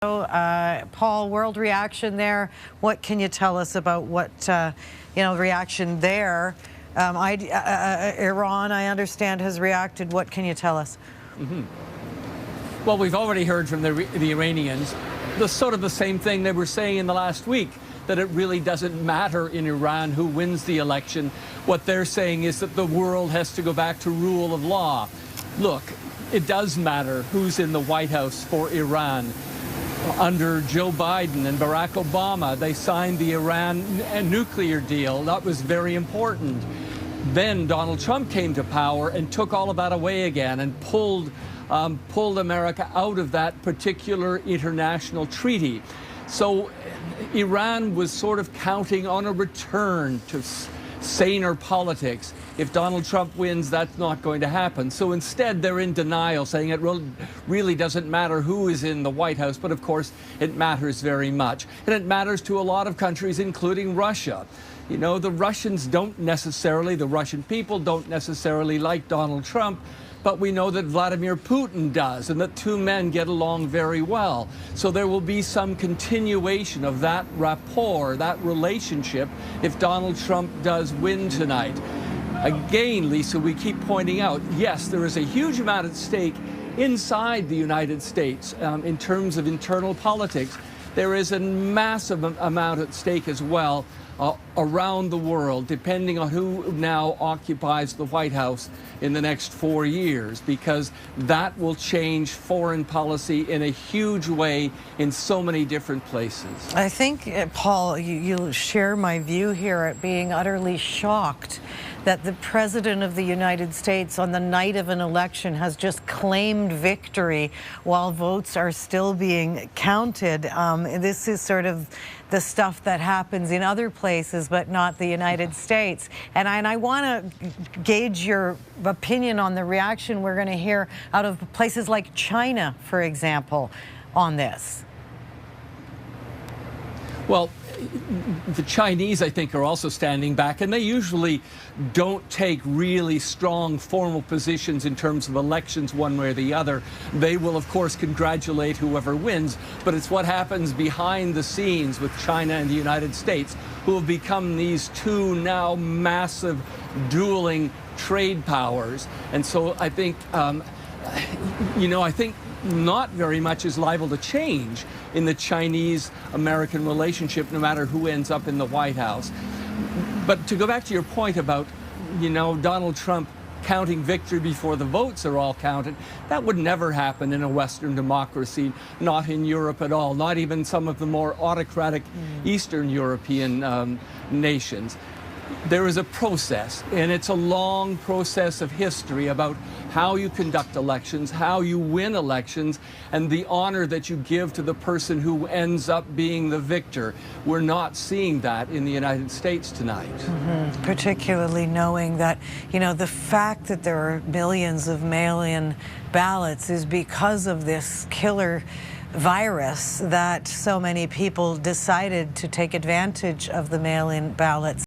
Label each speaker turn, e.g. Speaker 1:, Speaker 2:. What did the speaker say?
Speaker 1: Paul, world reaction there. What can you tell us about what, reaction there? Iran, I understand, has reacted. What can you tell us?
Speaker 2: Well, we've already heard from the Iranians sort of the same thing they were saying in the last week, that it really doesn't matter in Iran who wins the election. What they're saying is that the world has to go back to rule of law. Look, it does matter who's in the White House for Iran. Under Joe Biden and Barack Obama, they signed the Iran nuclear deal. That was very important. Then Donald Trump came to power and took all of that away again and pulled America out of that particular international treaty. So Iran was sort of counting on a return to saner politics. If Donald Trump wins, that's not going to happen. So instead, they're in denial, saying it really doesn't matter who is in the White House. But of course, it matters very much. And it matters to a lot of countries, including Russia. You know, the Russian people don't necessarily like Donald Trump, but we know that Vladimir Putin does, and that two men get along very well. So there will be some continuation of that rapport, that relationship, if Donald Trump does win tonight. Again, Lisa, we keep pointing out, yes, there is a huge amount at stake inside the United States in terms of internal politics. There is a massive amount at stake as well around the world, depending on who now occupies the White House in the next 4 years, because that will change foreign policy in a huge way in so many different places.
Speaker 1: I think, Paul, you share my view here at being utterly shocked that the President of the United States on the night of an election has just claimed victory while votes are still being counted. This is sort of the stuff that happens in other places, but not the United States. And I want to gauge your opinion on the reaction we're going to hear out of places like China, for example, on this.
Speaker 2: Well, the Chinese, I think, are also standing back, and they usually don't take really strong formal positions in terms of elections one way or the other. They will, of course, congratulate whoever wins, but it's what happens behind the scenes with China and the United States, who have become these two now massive dueling trade powers. And so I think, I think not very much is liable to change in the Chinese-American relationship, no matter who ends up in the White House. But to go back to your point about, Donald Trump counting victory before the votes are all counted, that would never happen in a Western democracy, not in Europe at all, not even some of the more autocratic Eastern European nations. There is a process, and it's a long process of history about how you conduct elections, how you win elections, and the honor that you give to the person who ends up being the victor. We're not seeing that in the United States tonight.
Speaker 1: Particularly knowing that, the fact that there are millions of mail-in ballots is because of this killer virus that so many people decided to take advantage of the mail-in ballots.